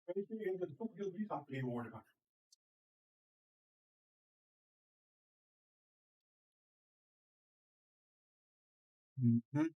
Weet je, ik denk toch heel lief aan tegenwoordig. Mhm.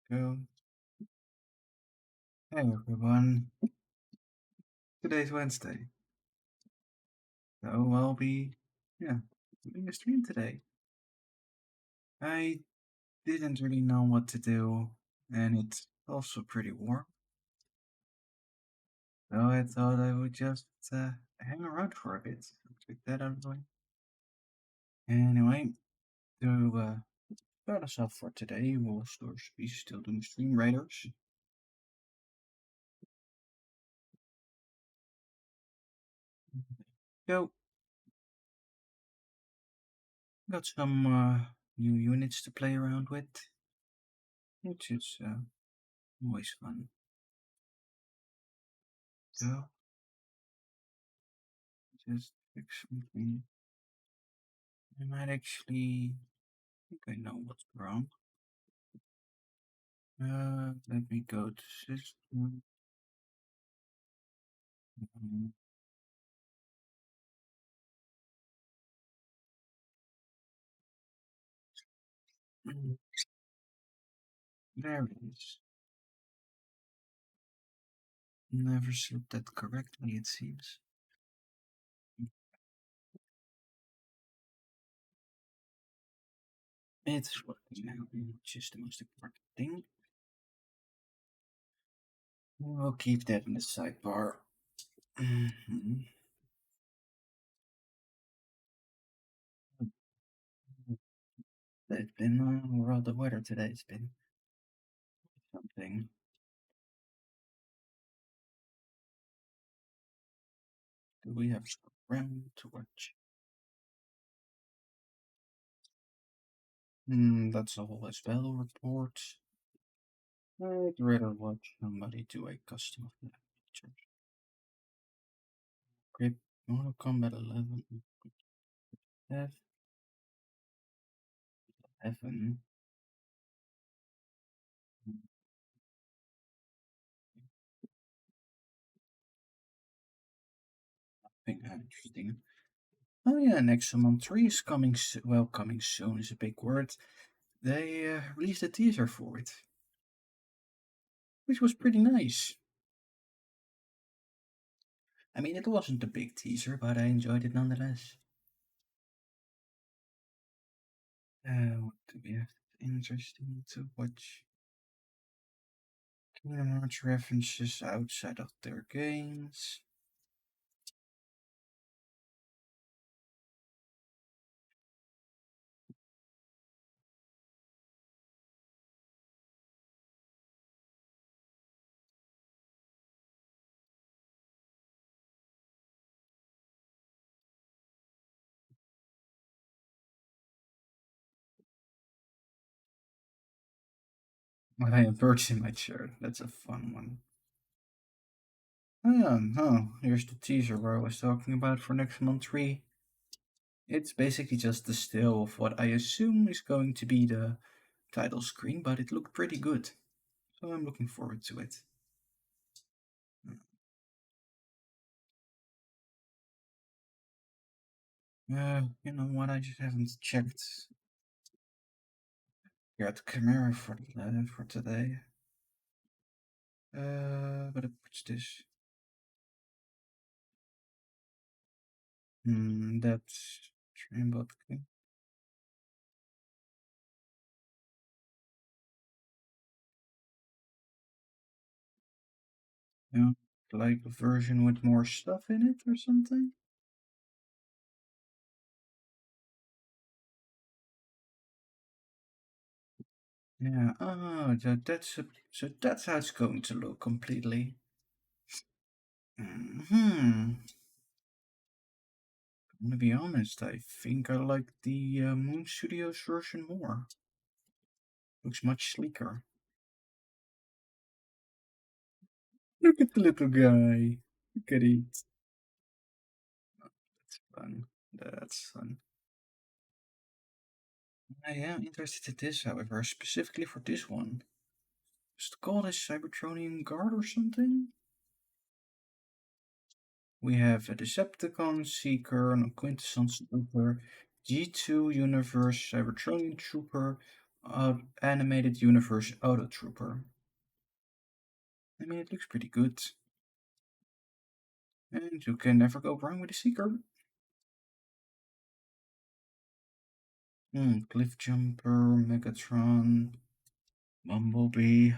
Go. Hey everyone. Today's Wednesday. So I'll be doing a stream today. I didn't really know what to do, and it's also pretty warm. So I thought I would just hang around for a bit. Check that out of the way. Anyway, to start us off for today, we'll be still doing Streamraiders. So, got some new units to play around with, which is always fun. So, just fix something. I might actually think I know what's wrong. Let me go to system. There it is. Never said that correctly, it seems. It's working now, which is the most important thing. We'll keep that in the sidebar. It's been well, the weather today's been something. Do we have round to watch? That's a whole spell report. I'd rather watch somebody do a custom of that nature. Grip, Mono Combat 11. F, Heaven. Nothing interesting. Oh yeah, Nexomon 3 is coming, well, coming soon is a big word. They released a teaser for it, which was pretty nice. I mean, it wasn't a big teaser, but I enjoyed it nonetheless. What do we have interesting to watch? Kingdom Hearts references outside of their games. I have birds in my chair. That's a fun one. Oh yeah, here's the teaser where I was talking about for next month 3. It's basically just the still of what I assume is going to be the title screen, but it looked pretty good. So I'm looking forward to it. You know what? I just haven't checked. Got the camera for today. But what's this? That's Dreambot. Yeah, like a version with more stuff in it or something. Yeah. Oh, so that's how it's going to look completely. Hmm. I'm gonna be honest. I think I like the Moon Studios version more. Looks much sleeker. Look at the little guy. Look at it. That's fun. That's fun. I am interested in this, however, specifically for this one. Is it called a Cybertronian Guard or something? We have a Decepticon Seeker, an Quintessence Trooper, G2 Universe Cybertronian Trooper, Animated Universe Auto Trooper. I mean, it looks pretty good. And you can never go wrong with a Seeker. Cliff Jumper, Megatron, Bumblebee.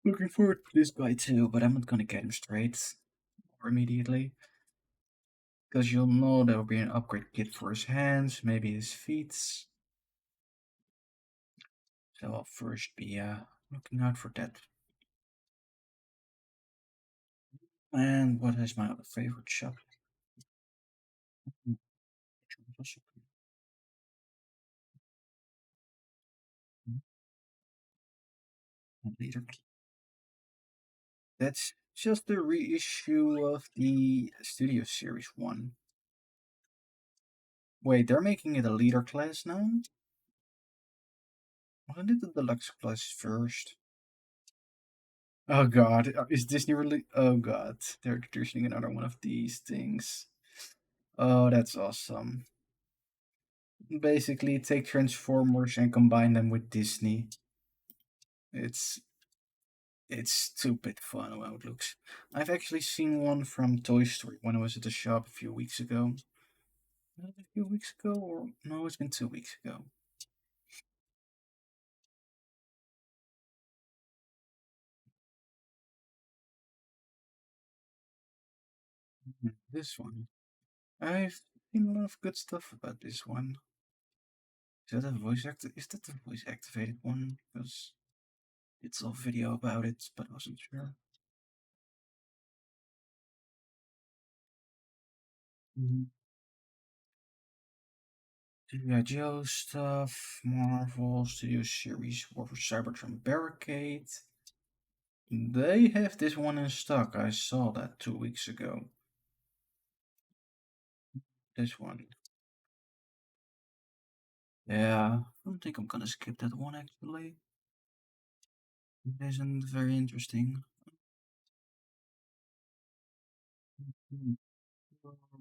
Looking forward to this guy too, but I'm not gonna get him straight or immediately. Because you'll know there will be an upgrade kit for his hands, maybe his feet. So I'll first be looking out for that. And what is my other favorite shop? Later. That's just the reissue of the Studio Series 1. Wait, they're making it a leader class now? Wasn't it the deluxe class first? Oh god, is Disney really? Oh god, they're introducing another one of these things. Oh, that's awesome. Basically, take Transformers and combine them with Disney. It's it's stupid fun how it looks. I've actually seen one from Toy Story when I was at the shop a few weeks ago. A few weeks ago, or no, it's been 2 weeks ago. This one. I've seen a lot of good stuff about this one. Is that a voice active? Is that the voice activated one? Because it's a video about it, but I wasn't sure. G.I. Joe stuff, Marvel Studio Series War for Cybertron Barricade. They have this one in stock. I saw that 2 weeks ago. This one. Yeah, I don't think I'm gonna skip that one actually. It isn't very interesting.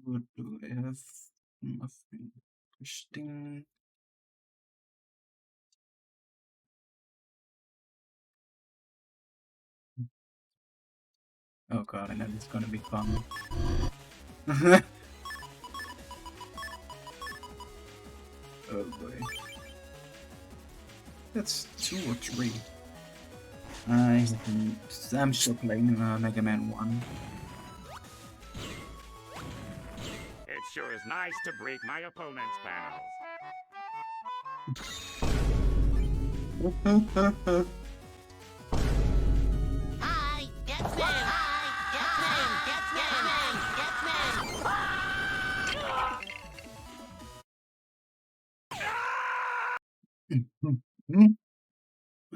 What do I have? Nothing interesting. Oh god, I know it's gonna be fun. Oh boy. That's 2 or 3. I'm still playing Mega Man 1. It sure is nice to break my opponent's panels. Hi, Deathman! Hi, Deathman!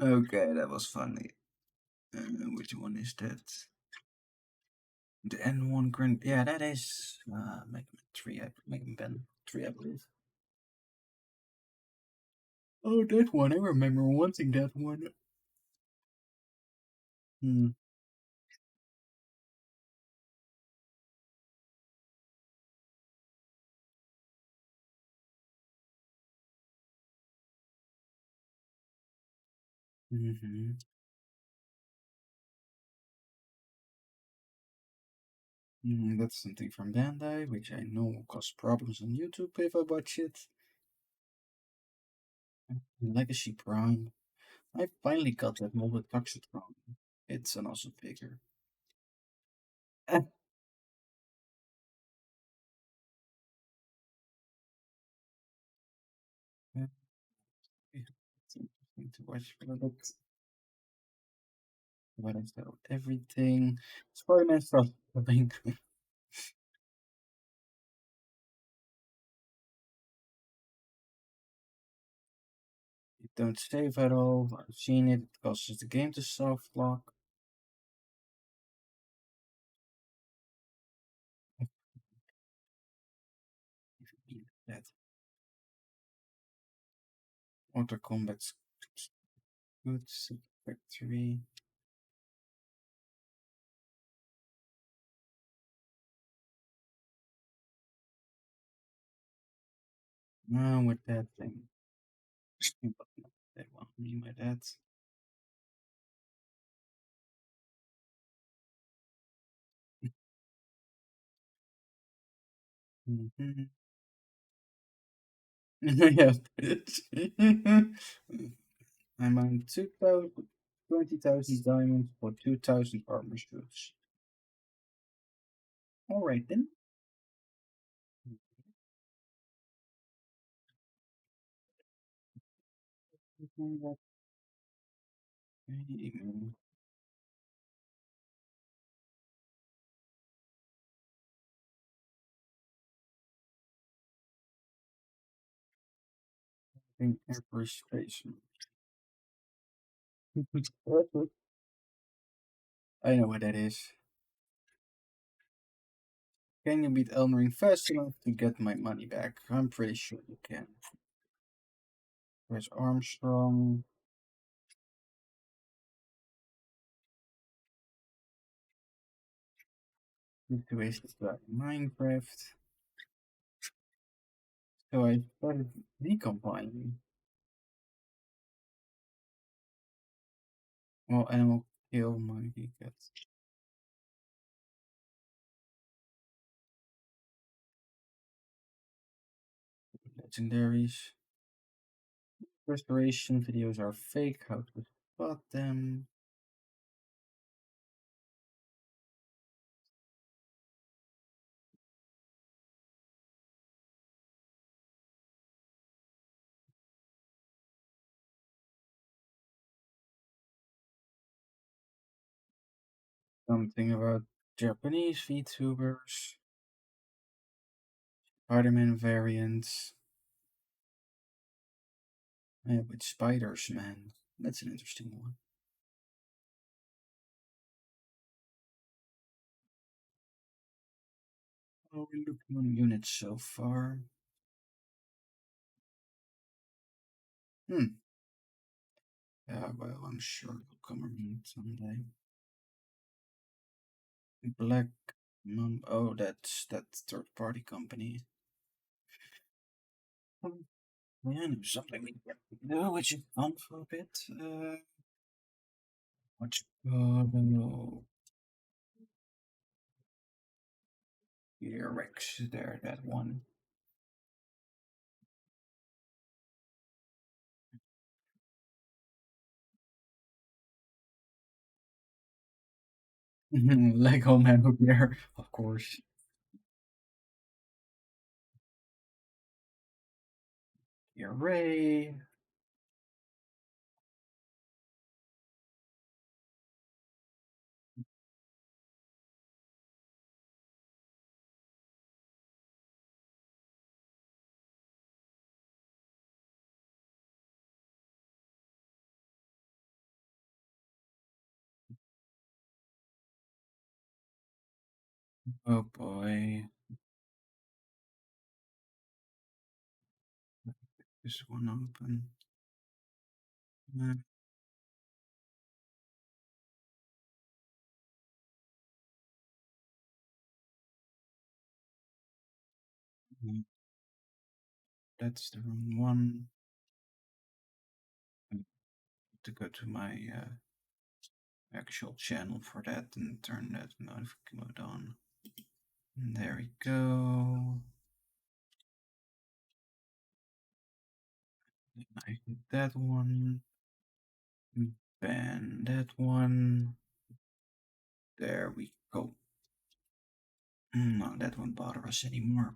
Okay, that was funny. Which one is that? The N1 Grand. Yeah, that is Mega Man 3. Mega Man 3, I believe. Oh, that one. I remember wanting that one. Hmm. Mm-hmm. That's something from Bandai, which I know will cause problems on YouTube if I watch it. Legacy Prime. I finally got that molded Toxitron. It's an awesome figure. Yeah, it's interesting to watch, but what is that? Everything. Spider-Man stuff. I think. You don't save at all. I've seen it. It causes the game to soft lock. That auto combat's good. Factory. Now with that thing. But no, they want me by that. Mm-hmm. Yeah. I'm on 20,000 diamonds for 2,000 armor suits. Alright then. In hyperspace. I know what that is. Can you beat Elden Ring fast enough to get my money back? I'm pretty sure you can. There's Armstrong. Situations like Minecraft. So I started decompiling. Well, animal kill monkey cats. Legendaries. Restoration videos are fake. How to spot them? Something about Japanese VTubers. Spider-Man variants. Yeah, with spiders, man. That's an interesting one. Oh, we're looking on units so far. Hmm. Yeah, well, I'm sure it'll come around someday. Black Mum. Oh, that's that third-party company. Yeah, there's something we can do, which is fun for a bit. What's no Rex there? That one. Lego Man over there, of course. Ray. Oh boy. This one open. That's the wrong one. to go to my actual channel for that and turn that notification mode on. And there we go. I hit that one. Ban that one. There we go. No, that won't bother us anymore.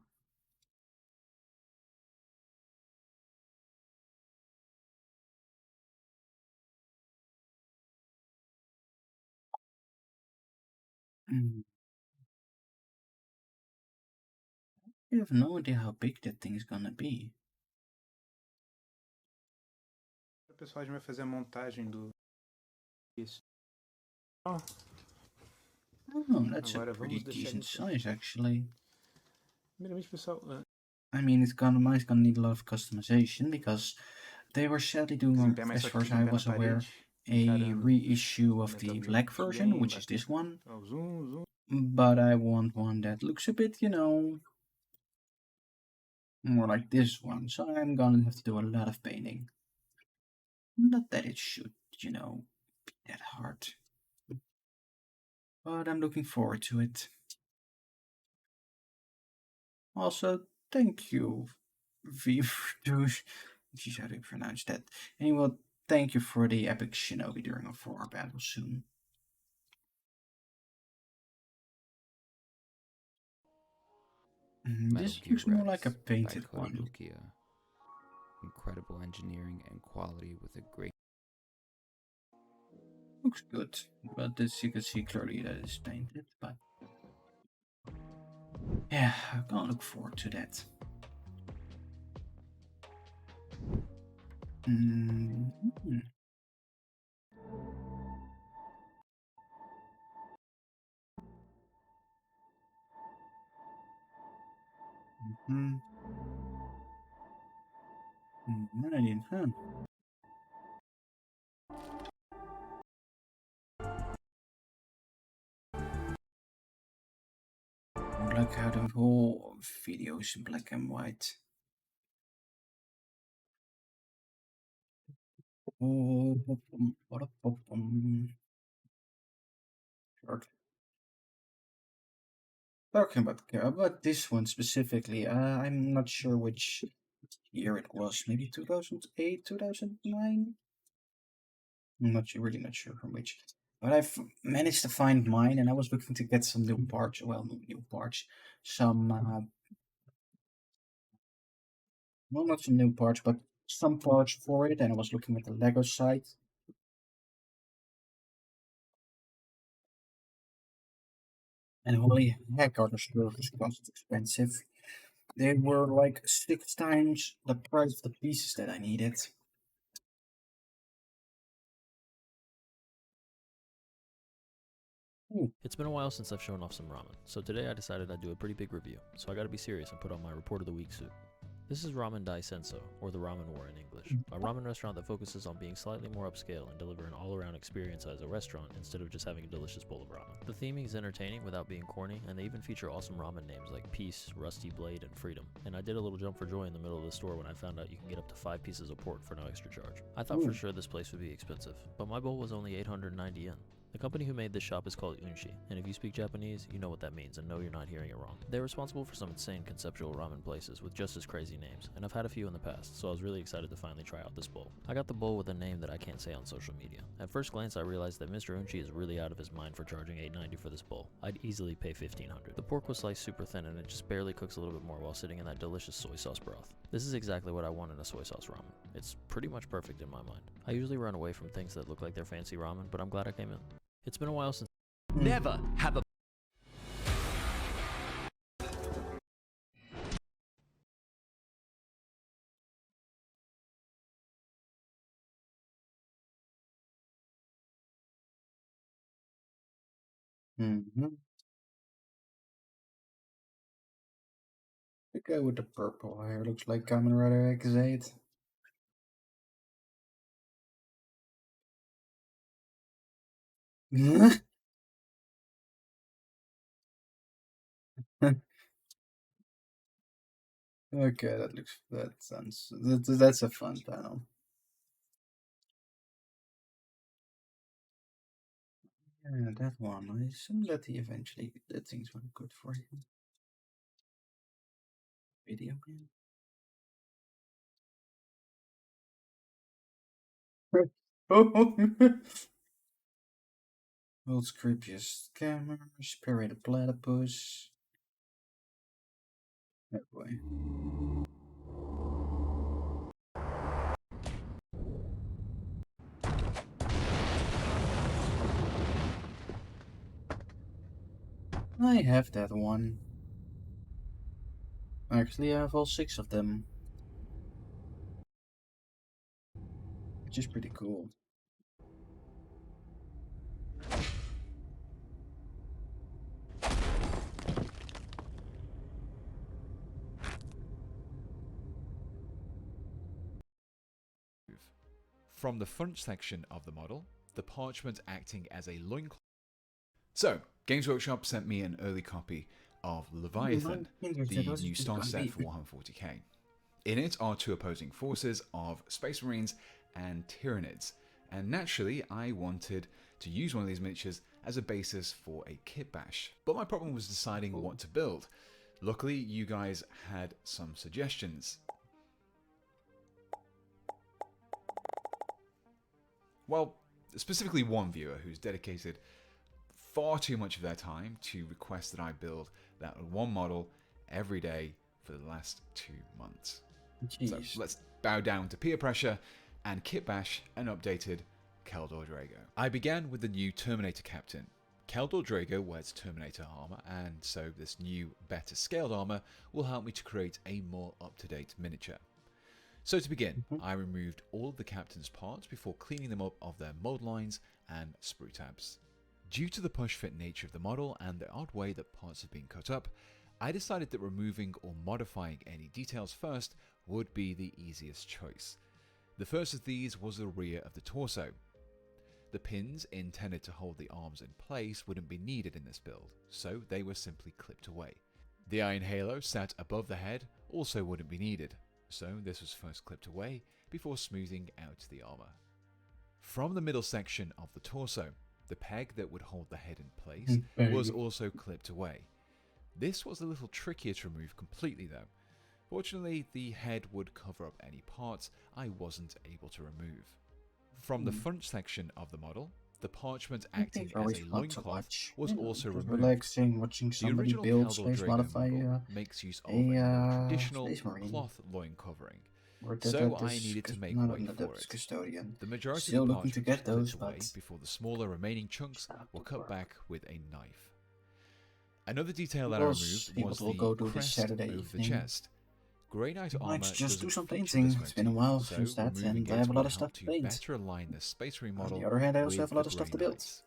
I have no idea how big that thing is gonna be. O pessoal vai fazer a montagem do. Isso. Oh. Oh, that's a pretty decent size, actually. Primeiramente, pessoal. I mean, it's gonna need a lot of customization because they were sadly doing, as far as I was aware, a reissue of the black version, which is this one. But I want one that looks a bit, more like this one. So I'm gonna have to do a lot of painting. Not that it should, be that hard. But I'm looking forward to it. Also, thank you, V. Geez, how do you pronounce that? Anyway, thank you for the epic shinobi during our battle soon. This looks more like a painted one. Incredible engineering and quality with a great. Looks good, but as you can see clearly that is painted. But yeah, I'm gonna look forward to that. Mm-hmm. Mm-hmm. Huh? Look how the whole video is in black and white. Oh, talking about this one specifically, I'm not sure which year it was. Maybe 2008, 2009. I'm really not sure from which. But I've managed to find mine, and I was looking to get some new parts. Well, new parts, some well, not some new parts, but some parts for it. And I was looking at the Lego site. And holy heck, are the servers cost expensive. They were like 6 times the price of the pieces that I needed. Ooh. It's been a while since I've shown off some ramen, so today I decided I'd do a pretty big review, so I gotta be serious and put on my Report of the Week suit. This is Ramen Dai Senso, or the Ramen War in English, a ramen restaurant that focuses on being slightly more upscale and deliver an all-around experience as a restaurant instead of just having a delicious bowl of ramen. The theming is entertaining without being corny, and they even feature awesome ramen names like Peace, Rusty Blade, and Freedom. And I did a little jump for joy in the middle of the store when I found out you can get up to 5 pieces of pork for no extra charge. I thought for sure this place would be expensive, but my bowl was only 890 yen. The company who made this shop is called Unshi, and if you speak Japanese, you know what that means and know you're not hearing it wrong. They're responsible for some insane conceptual ramen places with just as crazy names, and I've had a few in the past, so I was really excited to finally try out this bowl. I got the bowl with a name that I can't say on social media. At first glance, I realized that Mr. Unshi is really out of his mind for charging $890 for this bowl. I'd easily pay $1,500. The pork was sliced super thin, and it just barely cooks a little bit more while sitting in that delicious soy sauce broth. This is exactly what I want in a soy sauce ramen. It's pretty much perfect in my mind. I usually run away from things that look like they're fancy ramen, but I'm glad I came in. It's been a while since never have a Mm-hmm. The guy with the purple hair looks like Kamen Rider X8. Okay, that's a fun panel. Yeah, that one. I assume that he eventually did things went good for him. Video game. World's creepiest scammer, spirited platypus. Oh boy. I have that one. Actually, I have all 6 of them. Which is pretty cool. From the front section of the model, the parchment acting as a loincloth. So, Games Workshop sent me an early copy of Leviathan, the new star set for Warhammer 40k. In it are 2 opposing forces of Space Marines and Tyranids, and naturally I wanted to use one of these miniatures as a basis for a kit bash. But my problem was deciding what to build. Luckily, you guys had some suggestions. Well, specifically one viewer who's dedicated far too much of their time to request that I build that one model every day for the last 2 months. Jeez. So let's bow down to peer pressure and kit bash an updated Keldor Drago. I began with the new Terminator Captain. Keldor Drago wears Terminator armor, and so this new, better scaled armor will help me to create a more up-to-date miniature. So to begin, I removed all of the Captain's parts before cleaning them up of their mold lines and sprue tabs. Due to the push-fit nature of the model and the odd way that parts have been cut up, I decided that removing or modifying any details first would be the easiest choice. The first of these was the rear of the torso. The pins intended to hold the arms in place wouldn't be needed in this build, so they were simply clipped away. The iron halo sat above the head also wouldn't be needed, so this was first clipped away before smoothing out the armor. From the middle section of the torso, the peg that would hold the head in place was also clipped away. This was a little trickier to remove completely though. Fortunately, the head would cover up any parts I wasn't able to remove. From the front section of the model, the parchment acting as a loincloth was also removed. Relaxing, watching somebody the build original space Keldor modify model makes use of a more traditional cloth loin covering, so I needed to make way for it. The majority of the parchment was clipped away before the smaller remaining chunks were cut back with a knife. Another detail that I removed was the crest over the chest. Grey Knight armor just do some feature painting. this It's been a while so since that, removing and I it have a lot would of stuff help to paint. better align the Space Marine model. On the other hand, I also with have a lot the of stuff Grey to build. Knights.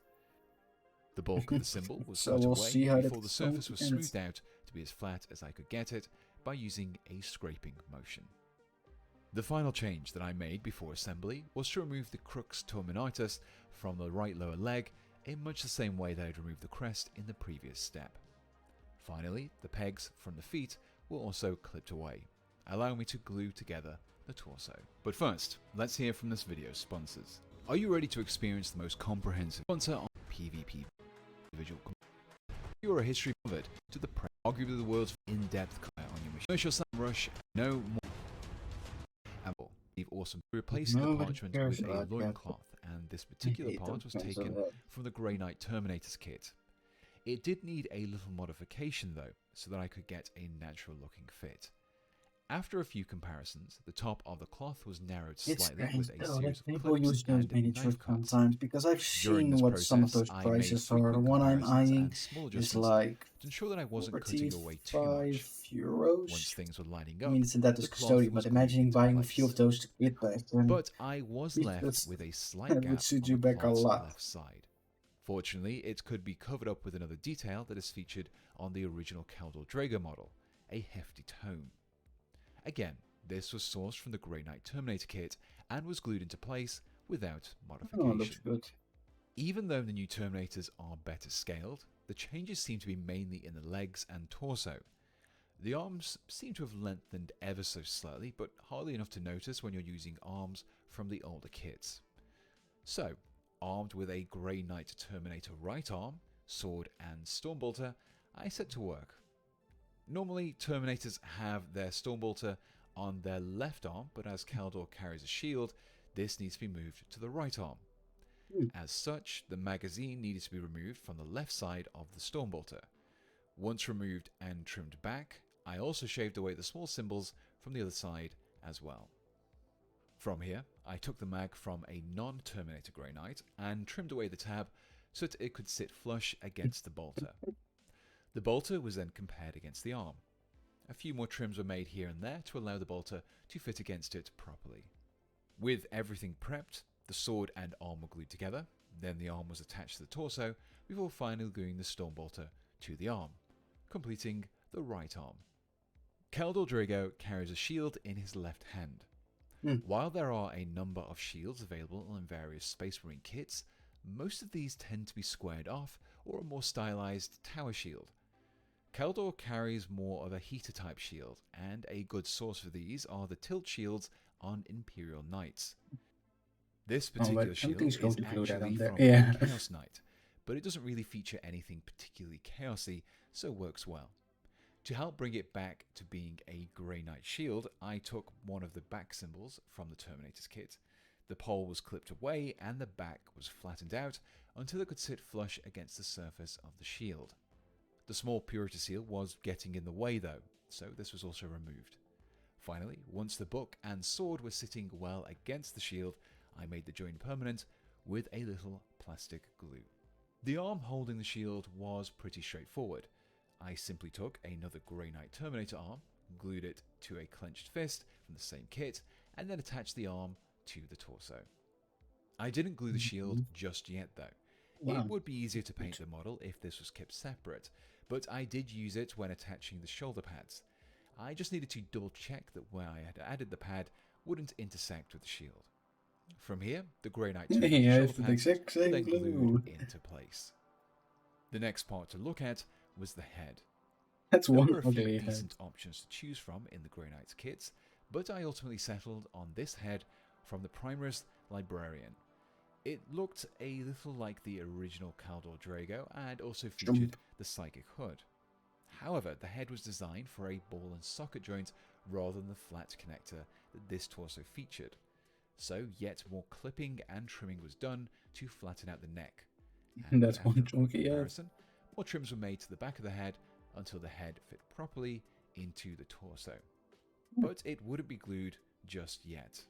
The bulk of the symbol was So cut we'll away see how before that the surface was ends. smoothed out to be as flat as I could get it by using a scraping motion. The final change that I made before assembly was to remove the crux terminatus from the right lower leg in much the same way that I'd removed the crest in the previous step. Finally, the pegs from the feet were also clipped away, allowing me to glue together the torso. But first, let's hear from this video's sponsors. Are you ready to experience the most comprehensive sponsor on PvP individual? You are a history covered to the arguably the world's in-depth on your machine. Commercial Sam Rush, no more. And more. Awesome. Replacing the parchment with a loincloth, and this particular part was taken from the Grey Knight Terminator's kit. It did need a little modification though, so that I could get a natural looking fit. After a few comparisons, the top of the cloth was narrowed slightly with a series of clips and knife cuts. Sometimes because I've seen what some of those prices are. The one I'm eyeing is like to ensure that I wasn't cutting away too much. €45. Once things were lining I up, mean, it's in that the is cloth custodian, was but imagining glued buying into a few of place. those to get back. But I was left with a slight that gap would suit on you the back a cloth's lot. left side. Fortunately, it could be covered up with another detail that is featured on the original Keldor Drago model, a hefty tome. Again, this was sourced from the Grey Knight Terminator kit and was glued into place without modification. Oh, looks good. Even though the new Terminators are better scaled, the changes seem to be mainly in the legs and torso. The arms seem to have lengthened ever so slightly, but hardly enough to notice when you're using arms from the older kits. So, Armed with a Grey Knight Terminator right arm, sword and Stormbolter, I set to work. Normally, Terminators have their Stormbolter on their left arm, but as Keldor carries a shield, this needs to be moved to the right arm. As such, the magazine needed to be removed from the left side of the Stormbolter. Once removed and trimmed back, I also shaved away the small symbols from the other side as well. From here, I took the mag from a non-Terminator Grey Knight and trimmed away the tab so that it could sit flush against the bolter. The bolter was then compared against the arm. A few more trims were made here and there to allow the bolter to fit against it properly. With everything prepped, the sword and arm were glued together, then the arm was attached to the torso before finally gluing the Stormbolter to the arm, completing the right arm. Keldor Drago carries a shield in his left hand. While there are a number of shields available in various Space Marine kits, most of these tend to be squared off or a more stylized tower shield. Keldor carries more of a heater type shield, and a good source for these are the tilt shields on Imperial Knights. This particular shield is actually from a Chaos Knight, but it doesn't really feature anything particularly chaosy, so works well. To help bring it back to being a Grey Knight shield, I took one of the back symbols from the Terminator's kit. The pole was clipped away and the back was flattened out until it could sit flush against the surface of the shield. The small purity seal was getting in the way though, so this was also removed. Finally, once the book and sword were sitting well against the shield, I made the joint permanent with a little plastic glue. The arm holding the shield was pretty straightforward. I simply took another Grey Knight Terminator arm, glued it to a clenched fist from the same kit, and then attached the arm to the torso. I didn't glue the shield just yet though. It would be easier to paint the model if this was kept separate, but I did use it when attaching the shoulder pads. I just needed to double check that where I had added the pad wouldn't intersect with the shield. From here, the Grey Knight shoulder pads were then glued into place. The next part to look at was the head. That's There one were a few ugly decent head. options to choose from in the Grey Knight's kits, but I ultimately settled on this head from the Primaris Librarian. It looked a little like the original Keldor Drago and also featured the Psychic Hood. However, the head was designed for a ball and socket joint rather than the flat connector that this torso featured. So yet more clipping and trimming was done to flatten out the neck. And that's after one chunky head. comparison, more trims were made to the back of the head until the head fit properly into the torso. But it wouldn't be glued just yet.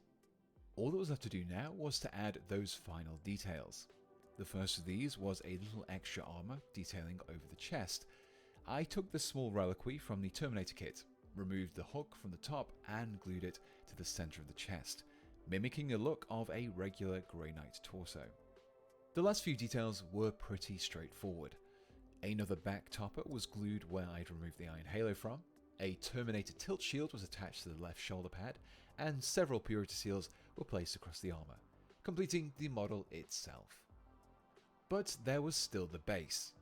All that was left to do now was to add those final details. The first of these was a little extra armor detailing over the chest. I took the small reliquary from the Terminator kit, removed the hook from the top and glued it to the center of the chest, mimicking the look of a regular Grey Knight torso. The last few details were pretty straightforward. Another back topper was glued where I'd removed the iron halo from, a Terminator tilt shield was attached to the left shoulder pad, and several purity seals were placed across the armor, completing the model itself. But there was still the base.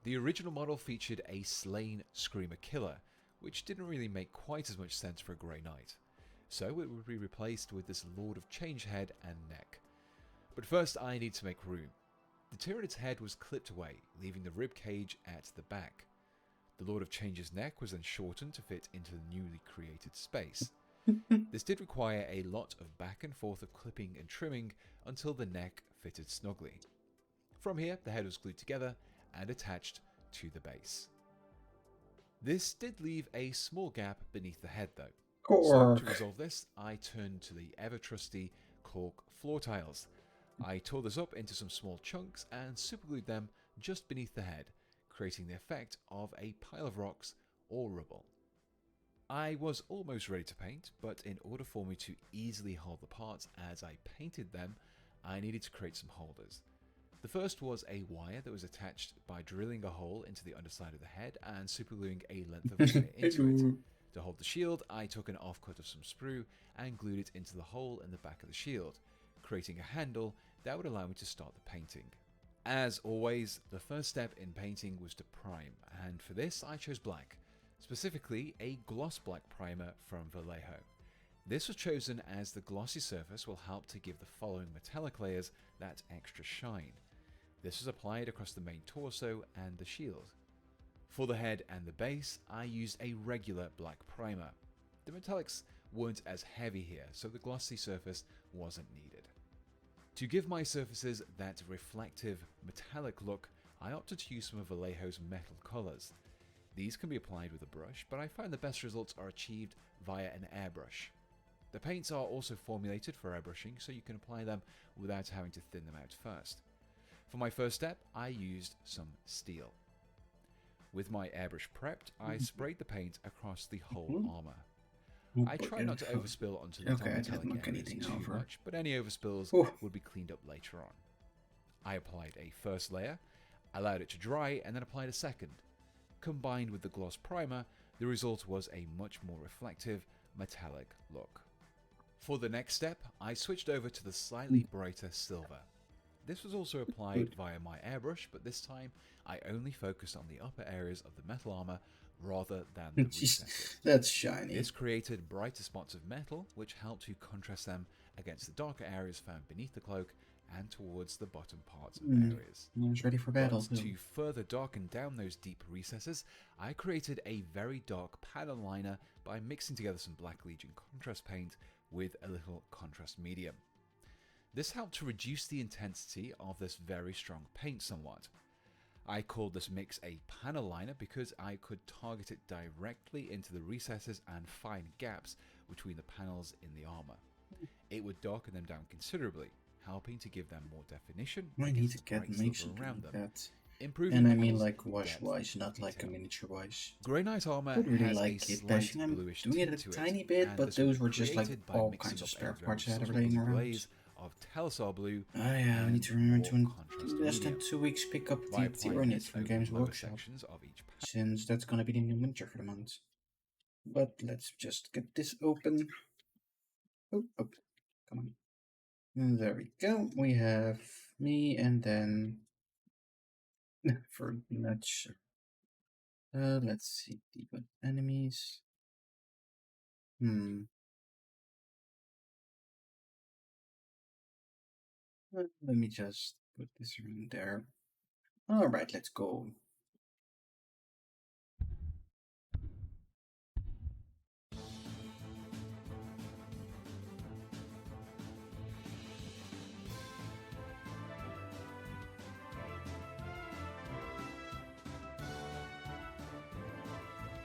The original model featured a slain Screamer Killer, which didn't really make quite as much sense for a Grey Knight, so it would be replaced with this Lord of Change head and neck. But first I need to make room. The Tyranid's head was clipped away, leaving the rib cage at the back. The Lord of Change's neck was then shortened to fit into the newly created space. This did require a lot of back and forth of clipping and trimming until the neck fitted snugly. From here, the head was glued together and attached to the base. This did leave a small gap beneath the head though. So to resolve this, I turned to the ever trusty cork floor tiles. I tore this up into some small chunks and superglued them just beneath the head, creating the effect of a pile of rocks or rubble. I was almost ready to paint, but in order for me to easily hold the parts as I painted them, I needed to create some holders. The first was a wire that was attached by drilling a hole into the underside of the head and supergluing a length of wire into it. To hold the shield, I took an offcut of some sprue and glued it into the hole in the back of the shield, creating a handle that would allow me to start the painting. As always, the first step in painting was to prime, and for this I chose black, specifically a gloss black primer from Vallejo. This was chosen as the glossy surface will help to give the following metallic layers that extra shine. This was applied across the main torso and the shield. For the head and the base, I used a regular black primer. The metallics weren't as heavy here, so the glossy surface wasn't needed. To give my surfaces that reflective metallic look, I opted to use some of Vallejo's metal colours. These can be applied with a brush, but I find the best results are achieved via an airbrush. The paints are also formulated for airbrushing, so you can apply them without having to thin them out first. For my first step, I used some steel. With my airbrush prepped, I sprayed the paint across the whole armour. I try not to overspill onto the non-metallic areas too much, but any overspills would be cleaned up later on. I applied a first layer, allowed it to dry, and then applied a second. Combined with the gloss primer, the result was a much more reflective, metallic look. For the next step, I switched over to the slightly brighter silver. This was also applied via my airbrush, but this time I only focused on the upper areas of the metal armor rather than the recesses. That's shiny. This created brighter spots of metal, which helped to contrast them against the darker areas found beneath the cloak and towards the bottom parts of areas. I was ready for battle. But to further darken down those deep recesses, I created a very dark panel liner by mixing together some Black Legion contrast paint with a little contrast medium. This helped to reduce the intensity of this very strong paint somewhat. I called this mix a panel liner because I could target it directly into the recesses and fine gaps between the panels in the armor. It would darken them down considerably, helping to give them more definition. I need to get make something around like them. that. Improving And I the mean model's like wash-wise, depth not and like a detail. miniature-wise. Grey Knight armor I would really has like a it, slight bashing. I'm bluish doing it tint a to tiny it, bit, and but this those was were just like created by all mixing kinds of up spare a very parts I had subtle laying around. glaze of Telstar blue. Oh yeah, I and need to remember more to contrast in less than medium. 2 weeks pick up By the applying Tyranid this from over Games lower Workshop, sections of each panel. since that's gonna be the new miniature for the month. But let's just get this open. Oh, come on. And there we go. We have me and then for much. Let's see. Deep enemies. Let me just put this around there. All right, let's go.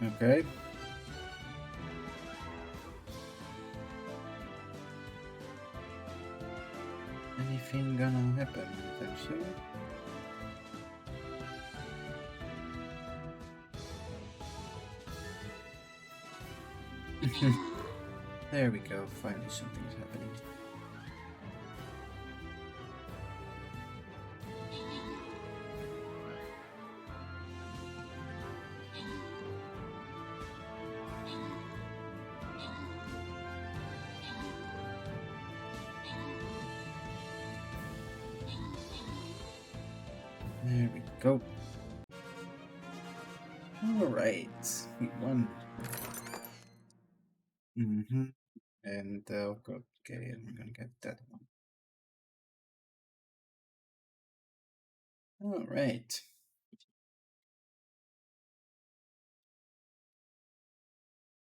Okay. Anything gonna happen anytime soon? There we go. Finally, something's happening. There we go. Alright, we won. And okay, I'm gonna get that one. Alright.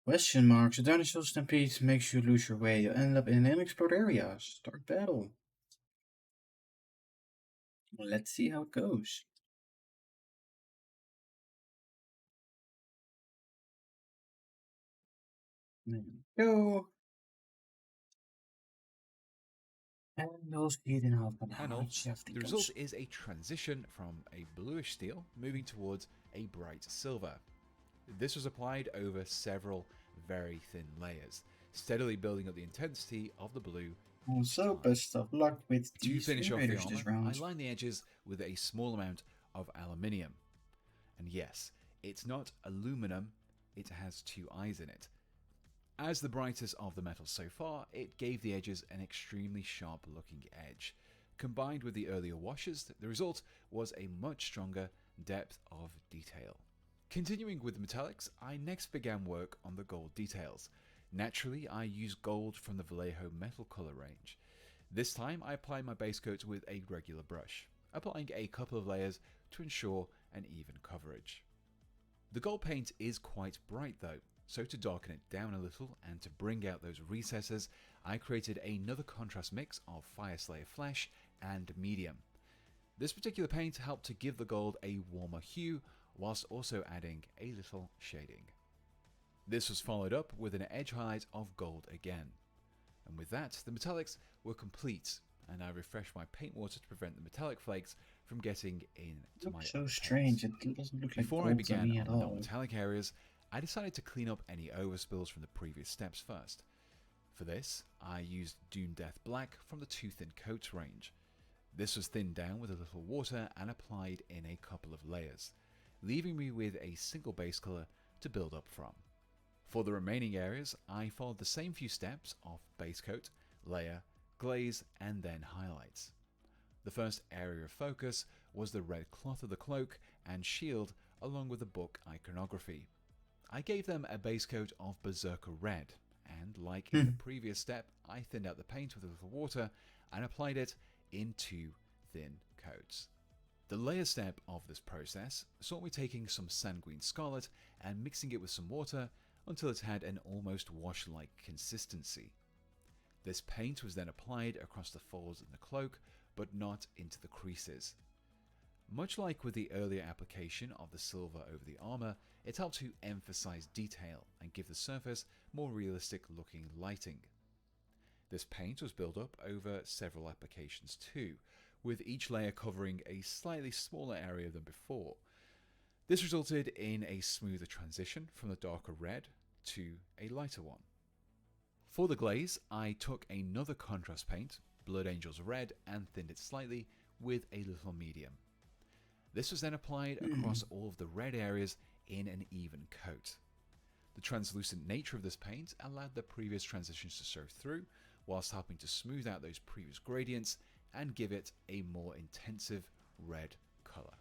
Question marks. A dinosaur stampede makes you lose your way. You end up in an unexplored area. Start battle. Let's see how it goes. There we go. And we'll see it in half an hour. Panel. The result goes. is a transition from a bluish steel moving towards a bright silver. This was applied over several very thin layers, steadily building up the intensity of the blue. Also, best of luck with To these finish off the Streamraiders this armor, I round. line the edges with a small amount of aluminium. And yes, it's not aluminum, it has two eyes in it. As the brightest of the metals so far, it gave the edges an extremely sharp looking edge. Combined with the earlier washes, the result was a much stronger depth of detail. Continuing with metallics, I next began work on the gold details. Naturally, I used gold from the Vallejo metal color range. This time, I applied my base coat with a regular brush, applying a couple of layers to ensure an even coverage. The gold paint is quite bright though, so to darken it down a little and to bring out those recesses, I created another contrast mix of Fire Slayer Flesh and Medium. This particular paint helped to give the gold a warmer hue, whilst also adding a little shading. This was followed up with an edge highlight of gold again. And with that, the metallics were complete, and I refreshed my paint water to prevent the metallic flakes from getting into my So other strange. paints. It doesn't look Before like I gold to began me on at the all. non-metallic areas, I decided to clean up any overspills from the previous steps first. For this, I used Dune Death Black from the Too Thin Coats range. This was thinned down with a little water and applied in a couple of layers, leaving me with a single base colour to build up from. For the remaining areas, I followed the same few steps of base coat, layer, glaze, and then highlights. The first area of focus was the red cloth of the cloak and shield along with the book iconography. I gave them a base coat of Berserker Red, and like in the previous step, I thinned out the paint with a little water and applied it in 2 thin coats. The layer step of this process saw me taking some sanguine scarlet and mixing it with some water until it had an almost wash-like consistency. This paint was then applied across the folds in the cloak, but not into the creases. Much like with the earlier application of the silver over the armor, it helped to emphasize detail and give the surface more realistic looking lighting. This paint was built up over several applications too, with each layer covering a slightly smaller area than before. This resulted in a smoother transition from the darker red to a lighter one. For the glaze, I took another contrast paint, Blood Angels Red, and thinned it slightly with a little medium. This was then applied across all of the red areas in an even coat. The translucent nature of this paint allowed the previous transitions to show through, whilst helping to smooth out those previous gradients and give it a more intensive red colour.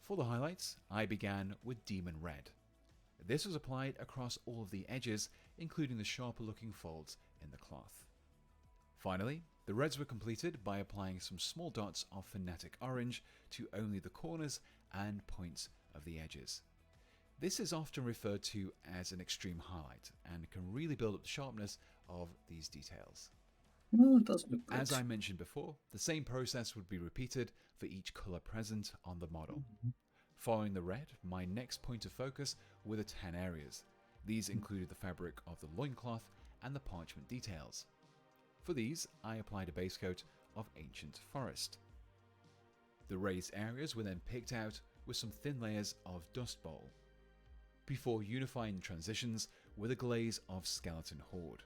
For the highlights, I began with Demon Red. This was applied across all of the edges, including the sharper looking folds in the cloth. Finally, the reds were completed by applying some small dots of Fanatic Orange to only the corners and points of the edges. This is often referred to as an extreme highlight and can really build up the sharpness of these details. Oh, it does look good. As I mentioned before, the same process would be repeated for each colour present on the model. Following the red, my next point of focus were the tan areas. These included the fabric of the loincloth and the parchment details. For these, I applied a base coat of Ancient Forest. The raised areas were then picked out with some thin layers of Dust Bowl, before unifying the transitions with a glaze of Skeleton Horde.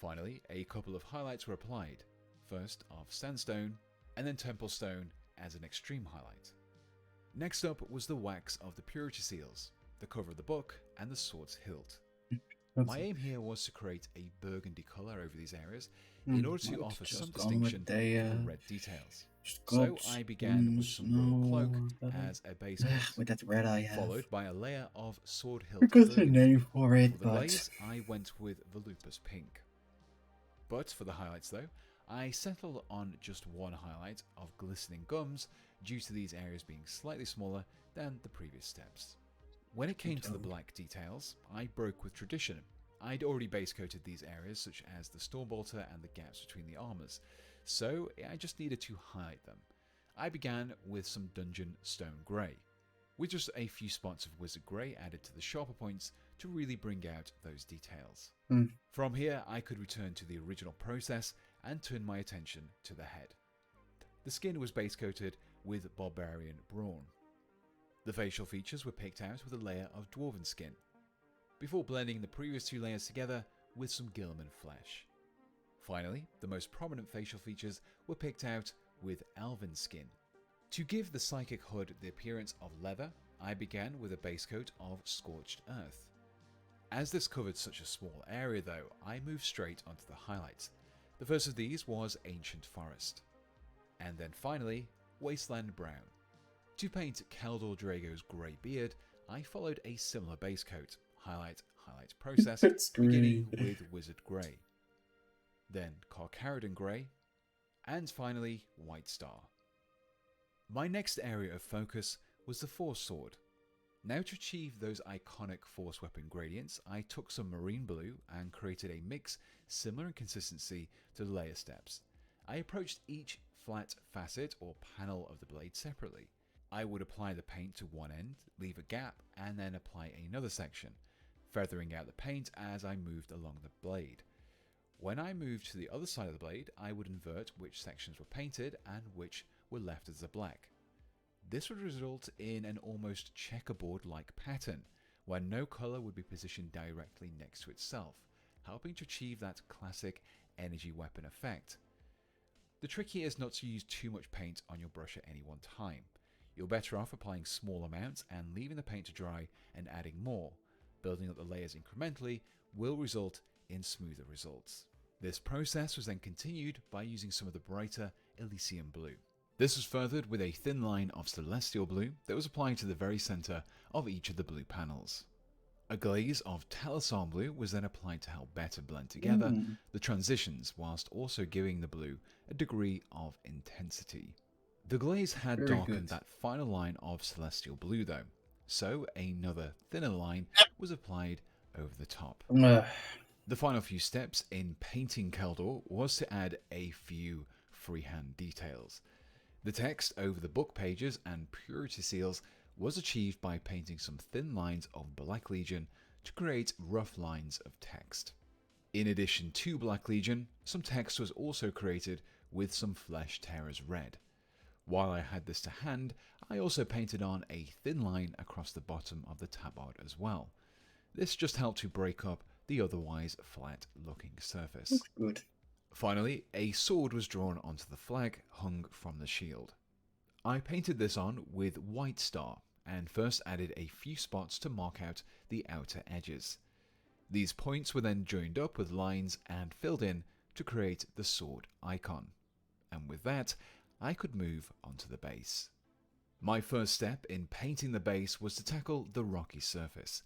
Finally, a couple of highlights were applied, first of Sandstone and then Temple Stone as an extreme highlight. Next up was the wax of the Purity Seals, the cover of the book, and the sword's hilt. My aim here was to create a burgundy colour over these areas in order to offer some distinction to the red details. So I began with some royal cloak as a base coat, with that red I have. followed by a layer of sword hilt Because the burgundy. name for it, For the but glaze, I went with Volupus Pink. But for the highlights though, I settled on just one highlight of Glistening Gums due to these areas being slightly smaller than the previous steps. When it came to the black details, I broke with tradition. I'd already base coated these areas such as the Stormbolter and the gaps between the armors, so I just needed to highlight them. I began with some Dungeon Stone Grey, with just a few spots of Wizard Grey added to the sharper points to really bring out those details. From here, I could return to the original process and turn my attention to the head. The skin was base coated with Barbarian Brawn. The facial features were picked out with a layer of Dwarven skin, before blending the previous two layers together with some Gilliman flesh. Finally, the most prominent facial features were picked out with Elven skin. To give the Psychic Hood the appearance of leather, I began with a base coat of Scorched Earth. As this covered such a small area though, I moved straight onto the highlights. The first of these was Ancient Forest. And then finally, Wasteland Brown. To paint Keldor Drago's grey beard, I followed a similar base coat, highlight process, It's beginning green. with Wizard Grey, then Carcharodon Grey, and finally White Star. My next area of focus was the Force Sword. Now, to achieve those iconic Force weapon gradients, I took some marine blue and created a mix similar in consistency to the layer steps. I approached each flat facet or panel of the blade separately. I would apply the paint to one end, leave a gap, and then apply another section, feathering out the paint as I moved along the blade. When I moved to the other side of the blade, I would invert which sections were painted and which were left as a black. This would result in an almost checkerboard-like pattern, where no colour would be positioned directly next to itself, helping to achieve that classic energy weapon effect. The trick here is not to use too much paint on your brush at any one time. You're better off applying small amounts and leaving the paint to dry and adding more. Building up the layers incrementally will result in smoother results. This process was then continued by using some of the brighter Elysium blue. This was furthered with a thin line of celestial blue that was applied to the very centre of each of the blue panels. A glaze of Talison blue was then applied to help better blend together the transitions, whilst also giving the blue a degree of intensity. The glaze had Very darkened good. that final line of celestial blue though, so another thinner line was applied over the top. The final few steps in painting Keldor was to add a few freehand details. The text over the book pages and purity seals was achieved by painting some thin lines of Black Legion to create rough lines of text. In addition to Black Legion, some text was also created with some Flesh Tearers red. While I had this to hand, I also painted on a thin line across the bottom of the tabard as well. This just helped to break up the otherwise flat looking surface. Looks good. Finally, a sword was drawn onto the flag hung from the shield. I painted this on with White Star and first added a few spots to mark out the outer edges. These points were then joined up with lines and filled in to create the sword icon. And with that, I could move onto the base. My first step in painting the base was to tackle the rocky surface.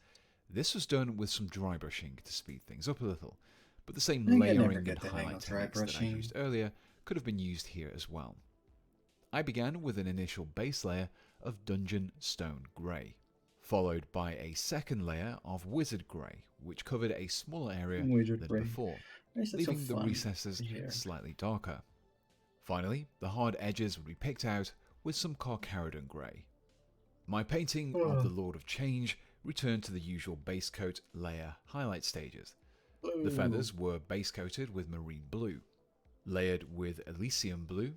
This was done with some dry brushing to speed things up a little, but the same I think I never layering and get the hang highlight of dry techniques that I brushing. used earlier could have been used here as well. I began with an initial base layer of Dungeon Stone Grey, followed by a second layer of Wizard Grey, which covered a smaller area Wizard than Grey. before, Why is it so leaving the fun recesses here? slightly darker. Finally, the hard edges would be picked out with some Carcharodon Grey. My painting of the Lord of Change returned to the usual base coat layer highlight stages. The feathers were base coated with marine blue, layered with Elysium blue,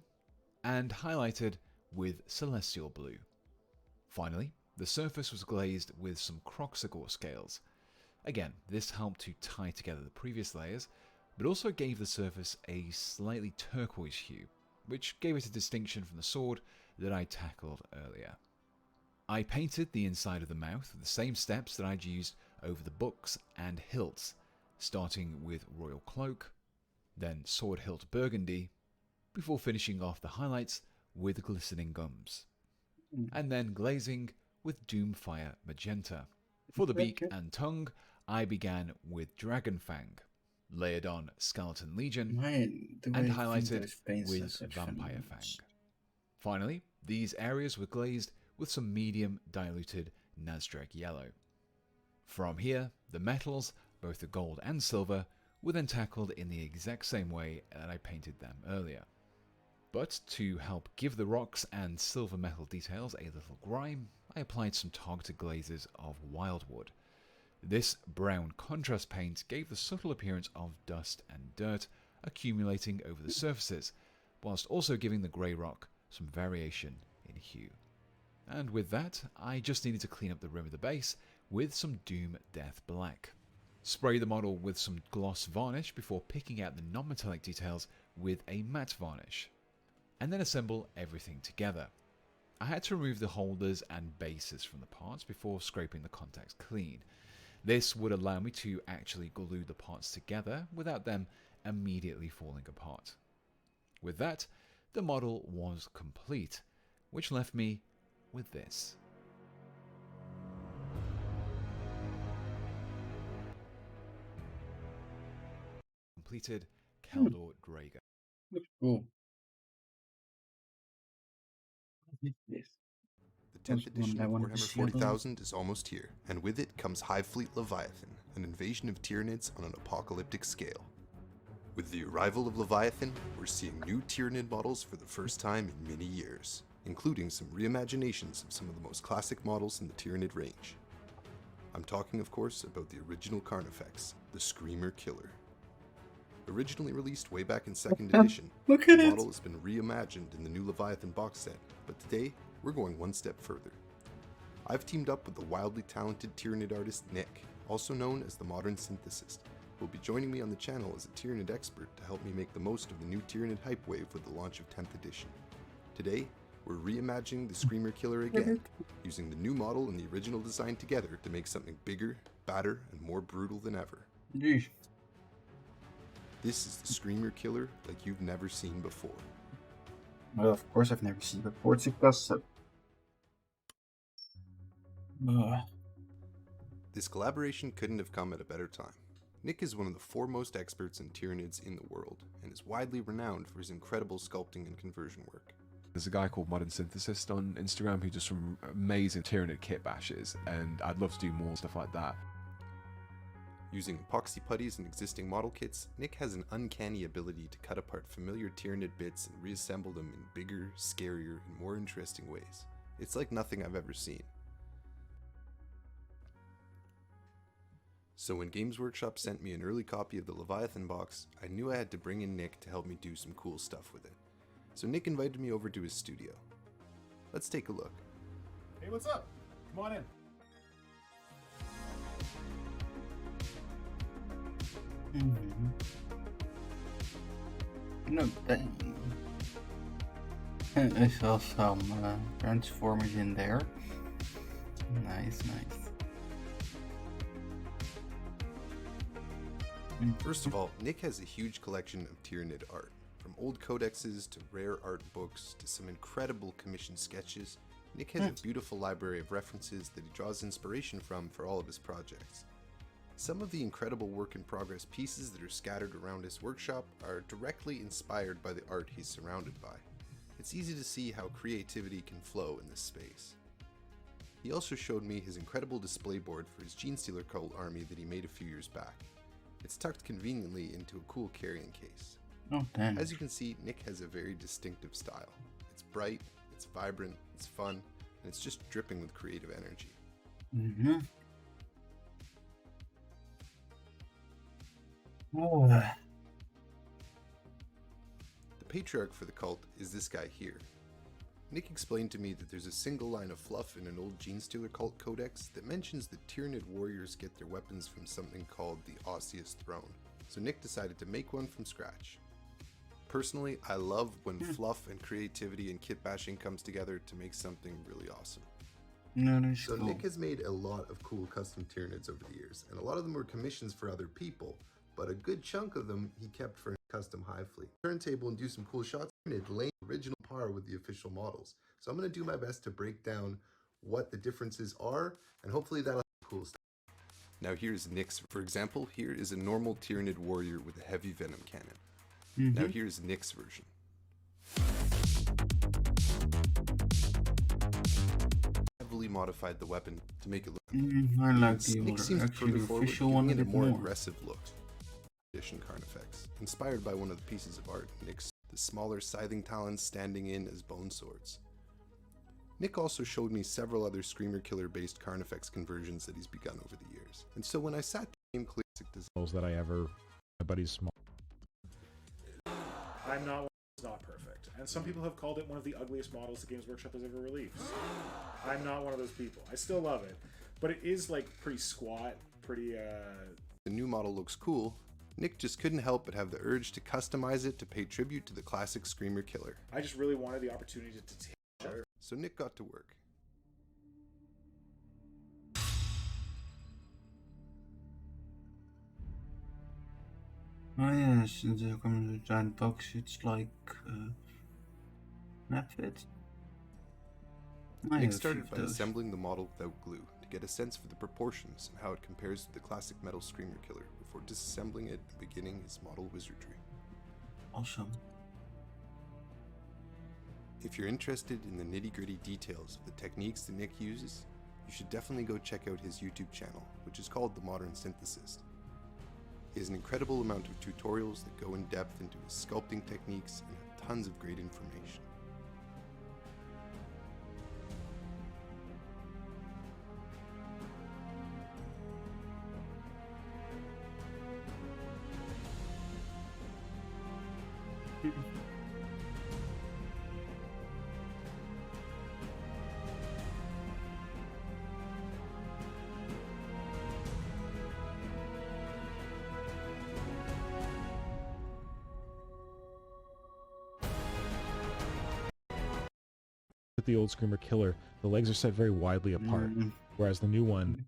and highlighted with celestial blue. Finally, the surface was glazed with some Croxagore scales. Again, this helped to tie together the previous layers, but also gave the surface a slightly turquoise hue, which gave it a distinction from the sword that I tackled earlier. I painted the inside of the mouth with the same steps that I'd used over the books and hilts, starting with Royal Cloak, then Sword Hilt Burgundy, before finishing off the highlights with Glistening Gums, and then glazing with Doomfire Magenta. For the beak and tongue, I began with Dragon Fang, layered on Skeleton Legion, and highlighted with Vampire Fang. Finally, these areas were glazed with some medium diluted Nazdrag yellow. From here, the metals, both the gold and silver, were then tackled in the exact same way that I painted them earlier. But to help give the rocks and silver metal details a little grime, I applied some targeted glazes of Wildwood. This brown contrast paint gave the subtle appearance of dust and dirt accumulating over the surfaces, whilst also giving the grey rock some variation in hue. And with that, I just needed to clean up the rim of the base with some Doom Death Black. Spray the model with some gloss varnish before picking out the non-metallic details with a matte varnish, and then assemble everything together. I had to remove the holders and bases from the parts before scraping the contacts clean. This would allow me to actually glue the parts together without them immediately falling apart. With that, the model was complete, which left me with this. completed Keldor Drago. Looks cool. Yes. The 10th That's the one edition I of wanted to Warhammer see a lot. 40,000 is almost here, and with it comes Hive Fleet Leviathan, an invasion of Tyranids on an apocalyptic scale. With the arrival of Leviathan, we're seeing new Tyranid models for the first time in many years, including some reimaginations of some of the most classic models in the Tyranid range. I'm talking, of course, about the original Carnifex, the Screamer Killer. Originally released way back in 2nd edition, Look the at it! model has been reimagined in the new Leviathan box set, but today, we're going one step further. I've teamed up with the wildly talented Tyranid artist Nick, also known as the Modern Synthesist, who will be joining me on the channel as a Tyranid expert to help me make the most of the new Tyranid hype wave with the launch of 10th edition. Today, we're reimagining the Screamer Killer again, using the new model and the original design together to make something bigger, badder, and more brutal than ever. Jeez. This is the Screamer Killer like you've never seen before. Well, of course I've never seen it before. It's a custom. This collaboration couldn't have come at a better time. Nick is one of the foremost experts in Tyranids in the world, and is widely renowned for his incredible sculpting and conversion work. There's a guy called Modern Synthesist on Instagram who does some amazing Tyranid kit bashes, and I'd love to do more stuff like that. Using epoxy putties and existing model kits, Nick has an uncanny ability to cut apart familiar Tyranid bits and reassemble them in bigger, scarier, and more interesting ways. It's like nothing I've ever seen. So when Games Workshop sent me an early copy of the Leviathan box, I knew I had to bring in Nick to help me do some cool stuff with it. So Nick invited me over to his studio. Let's take a look. Hey, what's up? Come on in. No, dang. I saw some transformers in there. Nice. First of all, Nick has a huge collection of Tyranid art. From old codexes to rare art books to some incredible commissioned sketches, Nick has a beautiful library of references that he draws inspiration from for all of his projects. Some of the incredible work-in-progress pieces that are scattered around his workshop are directly inspired by the art he's surrounded by. It's easy to see how creativity can flow in this space. He also showed me his incredible display board for his Genestealer cult army that he made a few years back. It's tucked conveniently into a cool carrying case. Oh, damn. As you can see, Nick has a very distinctive style. It's bright, it's vibrant, it's fun, and it's just dripping with creative energy. Oh. The patriarch for the cult is this guy here. Nick explained to me that there's a single line of fluff in an old Genestealer cult codex that mentions that Tyranid warriors get their weapons from something called the Osseous Throne, so Nick decided to make one from scratch. Personally, I love when fluff and creativity and kit bashing comes together to make something really awesome. No, that's So cool. Nick has made a lot of cool custom Tyranids over the years, and a lot of them were commissions for other people, but a good chunk of them he kept for his custom Hive Fleet. Turntable and do some cool shots. Tyranid lane original par with the official models. So I'm going to do my best to break down what the differences are, and hopefully that'll have cool stuff. Now here's Nick's. For example, here is a normal Tyranid warrior with a heavy venom cannon. Now here's Nick's version. Heavily modified the weapon to make it look. I like the Nick seems to actually further forward, official one a giving it bit a more more. aggressive look. Edition Carnifex, inspired by one of the pieces of art Nick's, the smaller scything talons standing in as bone swords. Nick also showed me several other Screamer Killer based Carnifex conversions that he's begun over the years. And so when I sat down classic design that I ever, my buddy's small. I'm not one that's not perfect. And some people have called it one of the ugliest models the Games Workshop has ever released. I'm not one of those people. I still love it. But it is like pretty squat, pretty the new model looks cool, Nick just couldn't help but have the urge to customize it to pay tribute to the classic Screamer Killer. I just really wanted the opportunity to take it. So Nick got to work. Oh yes, and there comes a giant box. It's like Netflix. Nick started by assembling the model without glue to get a sense for the proportions and how it compares to the classic metal Screamer Killer before disassembling it and beginning his model wizardry. Awesome. If you're interested in the nitty-gritty details of the techniques that Nick uses, you should definitely go check out his YouTube channel, which is called The Modern Synthesist. He has an incredible amount of tutorials that go in depth into his sculpting techniques and have tons of great information. With the old Screamer Killer, the legs are set very widely apart, whereas the new one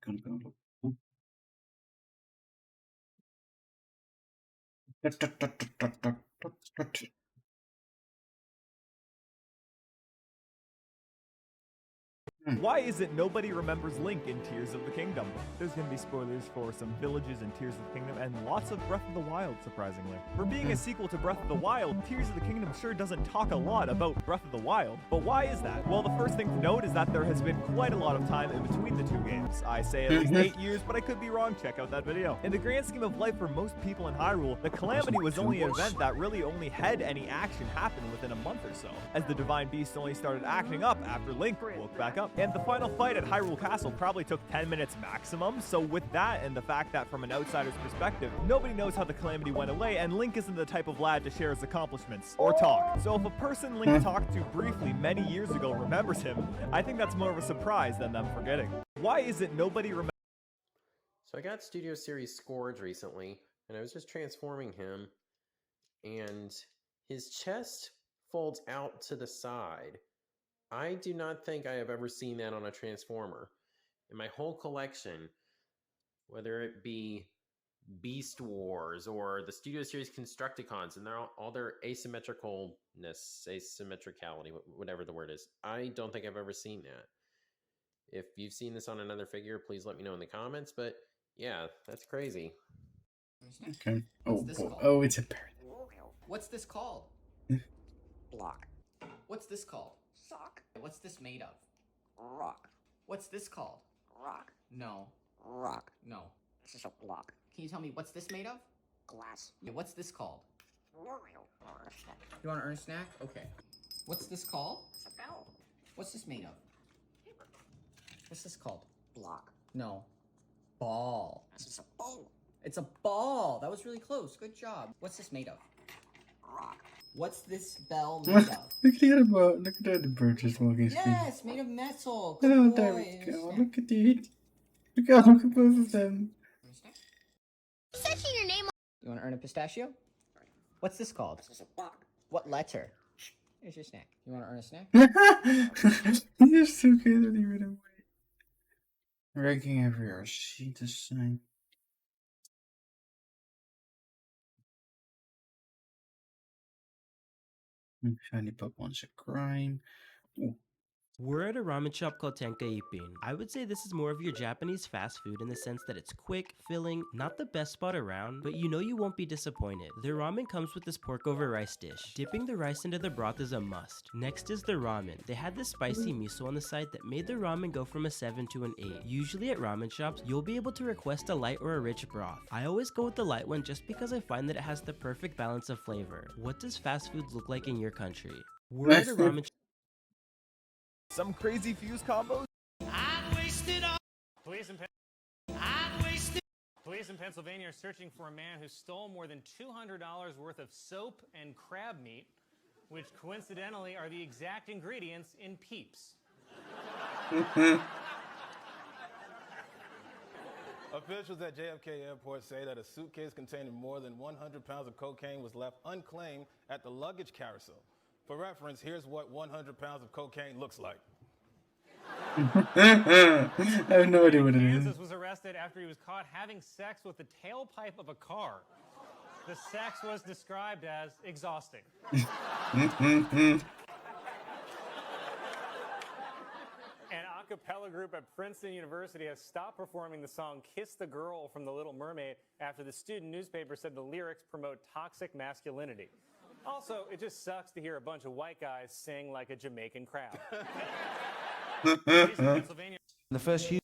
Why is it nobody remembers Link in Tears of the Kingdom? There's gonna be spoilers for some villages in Tears of the Kingdom and lots of Breath of the Wild, surprisingly. For being a sequel to Breath of the Wild, Tears of the Kingdom sure doesn't talk a lot about Breath of the Wild. But why is that? Well, the first thing to note is that there has been quite a lot of time in between the two games. I say at least 8 years, but I could be wrong. Check out that video. In the grand scheme of life for most people in Hyrule, the Calamity was only an event that really only had any action happen within a month or so, as the Divine Beast only started acting up after Link woke back up. And the final fight at Hyrule Castle probably took 10 minutes maximum, so with that and the fact that from an outsider's perspective, nobody knows how the Calamity went away, and Link isn't the type of lad to share his accomplishments or talk. So if a person Link talked to briefly many years ago remembers him, I think that's more of a surprise than them forgetting. Why is it nobody remembers? So I got Studio Series Scourge recently, and I was just transforming him, and his chest folds out to the side. I do not think I have ever seen that on a Transformer. In my whole collection, whether it be Beast Wars or the Studio Series Constructicons and all their asymmetricalness, asymmetricality, whatever the word is, I don't think I've ever seen that. If you've seen this on another figure, please let me know in the comments, but yeah, that's crazy. Okay. Oh, it's a parrot. What's this called? Block. What's this called? Sock. What's this made of? Rock. What's this called? Rock. No. Rock. No. This is a block. Can you tell me what's this made of? Glass. Yeah, what's this called? You want to earn a snack? Okay. What's this called? It's a bell. What's this made of? Paper. What's this called? Block. No. Ball. This is a ball. It's a ball. That was really close. Good job. What's this made of? Rock. What's this bell made of? Look at the bird just walking. Yes, made of metal. Oh, Good there boy. we go. Look at it. Look at both of them. Searching your name. You want to earn a pistachio? What's this called? This is a block. What letter? Here's your snack. You want to earn a snack? You're so good that he ran away. Ranking everywhere. Sheet to sign. Shiny Pokemon's a crime. Ooh. We're at a ramen shop called Tenkaippin. I would say this is more of your Japanese fast food in the sense that it's quick, filling, not the best spot around, but you know you won't be disappointed. Their ramen comes with this pork over rice dish. Dipping the rice into the broth is a must. Next is the ramen. They had this spicy miso on the side that made the ramen go from a 7 to an 8. Usually at ramen shops, you'll be able to request a light or a rich broth. I always go with the light one just because I find that it has the perfect balance of flavor. What does fast food look like in your country? We're at a ramen shop. Some crazy fuse combos? I'm wasted on. Police in Pennsylvania are searching for a man who stole more than $200 worth of soap and crab meat, which coincidentally are the exact ingredients in Peeps. Officials at JFK Airport say that a suitcase containing more than 100 pounds of cocaine was left unclaimed at the luggage carousel. For reference, here's what 100 pounds of cocaine looks like. I have no idea what it is. Kansas was arrested after he was caught having sex with the tailpipe of a car. The sex was described as exhausting. An cappella group at Princeton University has stopped performing the song Kiss the Girl from The Little Mermaid after the student newspaper said the lyrics promote toxic masculinity. Also, it just sucks to hear a bunch of white guys sing like a Jamaican crowd. The first few.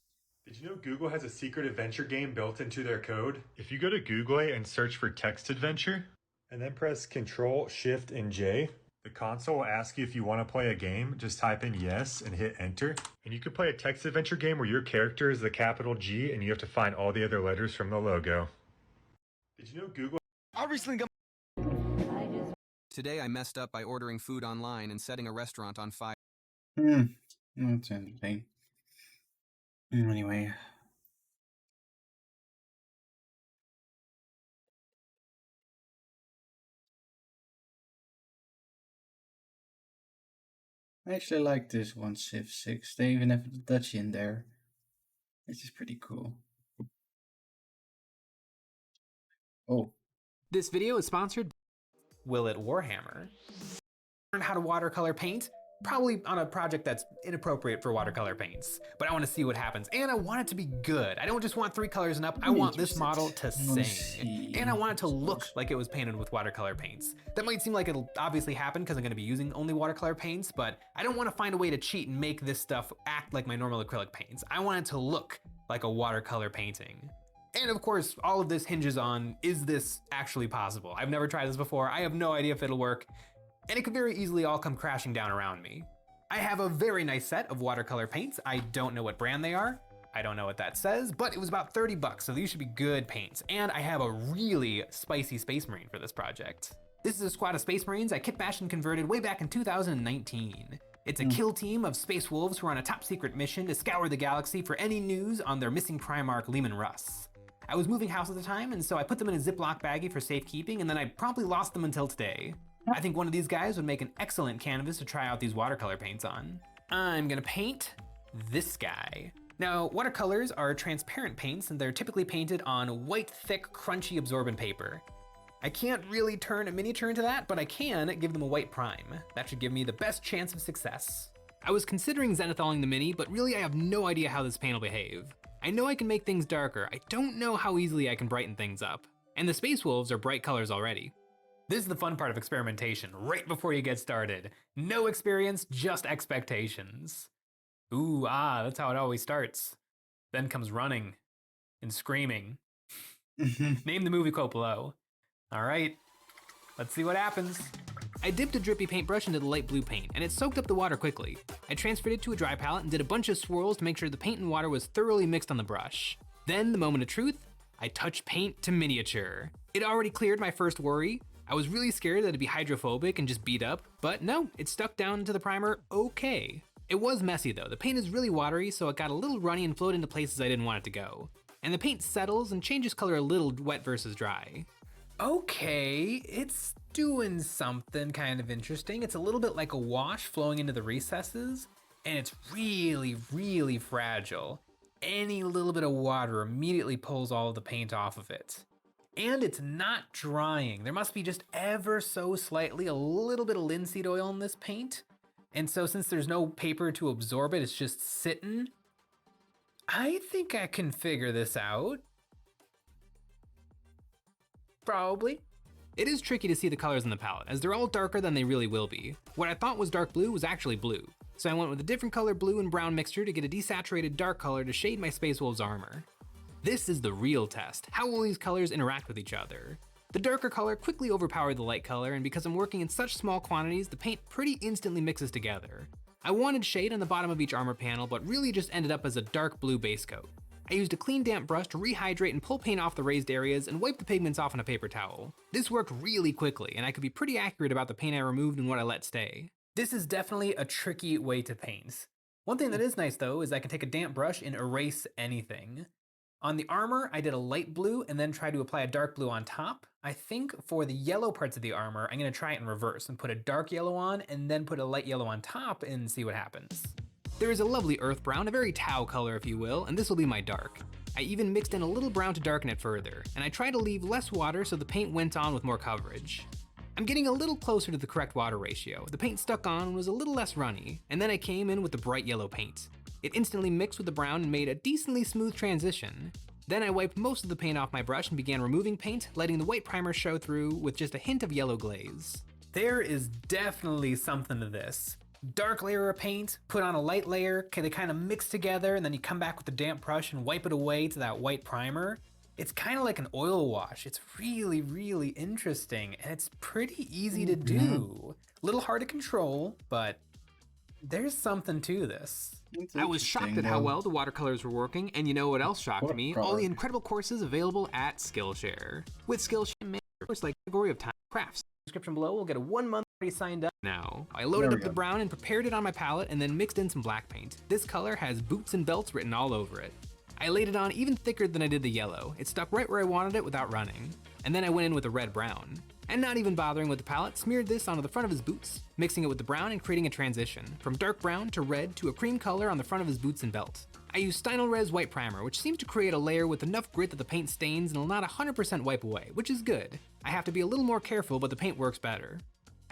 Did you know Google has a secret adventure game built into their code? If you go to Google and search for text adventure, and then press Control, Shift, and J, the console will ask you if you want to play a game. Just type in yes and hit enter. And you can play a text adventure game where your character is the capital G and you have to find all the other letters from the logo. Did you know Google... I recently got... Today I messed up by ordering food online and setting a restaurant on fire. That's interesting. Anyway. I actually like this one, Civ 6. They even have the Dutch in there. This is pretty cool. Oh. This video is sponsored. Will it Warhammer? Learn how to watercolor paint? Probably on a project that's inappropriate for watercolor paints, but I want to see what happens, and I want it to be good. I don't just want 3 colors and up, I want this model to sing, and I want it to look like it was painted with watercolor paints. That might seem like it'll obviously happen because I'm going to be using only watercolor paints, but I don't want to find a way to cheat and make this stuff act like my normal acrylic paints. I want it to look like a watercolor painting. And of course, all of this hinges on, is this actually possible? I've never tried this before, I have no idea if it'll work. And it could very easily all come crashing down around me. I have a very nice set of watercolor paints. I don't know what brand they are. I don't know what that says, but it was about 30 bucks, so these should be good paints. And I have a really spicy Space Marine for this project. This is a squad of Space Marines I kitbashed and converted way back in 2019. It's a kill team of Space Wolves who are on a top secret mission to scour the galaxy for any news on their missing Primarch Leman Russ. I was moving house at the time, and so I put them in a Ziploc baggie for safekeeping, and then I promptly lost them until today. I think one of these guys would make an excellent canvas to try out these watercolor paints on. I'm gonna paint this guy. Now, watercolors are transparent paints and they're typically painted on white, thick, crunchy, absorbent paper. I can't really turn a miniature into that, but I can give them a white prime. That should give me the best chance of success. I was considering zenithaling the mini, but really I have no idea how this paint will behave. I know I can make things darker, I don't know how easily I can brighten things up. And the Space Wolves are bright colors already. This is the fun part of experimentation, right before you get started. No experience, just expectations. Ooh, that's how it always starts. Then comes running and screaming. Name the movie quote below. All right, let's see what happens. I dipped a drippy paintbrush into the light blue paint, and it soaked up the water quickly. I transferred it to a dry palette and did a bunch of swirls to make sure the paint and water was thoroughly mixed on the brush. Then, the moment of truth, I touched paint to miniature. It already cleared my first worry. I was really scared that it'd be hydrophobic and just beat up, but no, it stuck down into the primer okay. It was messy though, the paint is really watery, so it got a little runny and flowed into places I didn't want it to go. And the paint settles and changes color a little wet versus dry. Okay, it's doing something kind of interesting. It's a little bit like a wash flowing into the recesses, and it's really, really fragile. Any little bit of water immediately pulls all of the paint off of it. And it's not drying. There must be just ever so slightly a little bit of linseed oil in this paint. And so since there's no paper to absorb it, it's just sitting. I think I can figure this out. Probably. It is tricky to see the colors in the palette, as they're all darker than they really will be. What I thought was dark blue was actually blue. So I went with a different color blue and brown mixture to get a desaturated dark color to shade my Space Wolf's armor. This is the real test. How will these colors interact with each other? The darker color quickly overpowered the light color, and because I'm working in such small quantities, the paint pretty instantly mixes together. I wanted shade on the bottom of each armor panel, but really just ended up as a dark blue base coat. I used a clean damp brush to rehydrate and pull paint off the raised areas and wipe the pigments off on a paper towel. This worked really quickly, and I could be pretty accurate about the paint I removed and what I let stay. This is definitely a tricky way to paint. One thing that is nice though is I can take a damp brush and erase anything. On the armor, I did a light blue and then tried to apply a dark blue on top. I think for the yellow parts of the armor, I'm gonna try it in reverse and put a dark yellow on and then put a light yellow on top and see what happens. There is a lovely earth brown, a very tau color if you will, and this will be my dark. I even mixed in a little brown to darken it further, and I tried to leave less water so the paint went on with more coverage. I'm getting a little closer to the correct water ratio. The paint stuck on and was a little less runny, and then I came in with the bright yellow paint. It instantly mixed with the brown and made a decently smooth transition. Then I wiped most of the paint off my brush and began removing paint, letting the white primer show through with just a hint of yellow glaze. There is definitely something to this. Dark layer of paint, put on a light layer, they kind of mix together, and then you come back with a damp brush and wipe it away to that white primer. It's kind of like an oil wash. It's really, really interesting, and it's pretty easy to do. A little hard to control, but there's something to this. I was shocked at how well the watercolors were working, and you know what else shocked me? All the incredible courses available at Skillshare. With Skillshare, make a course like category of time crafts. Description below will get a 1 month already signed up. Now, I loaded up the brown and prepared it on my palette and then mixed in some black paint. This color has boots and belts written all over it. I laid it on even thicker than I did the yellow. It stuck right where I wanted it without running. And then I went in with a red-brown. And not even bothering with the palette, smeared this onto the front of his boots, mixing it with the brown and creating a transition, from dark brown to red to a cream color on the front of his boots and belt. I used Stynylrez white primer, which seems to create a layer with enough grit that the paint stains and will not 100% wipe away, which is good. I have to be a little more careful, but the paint works better.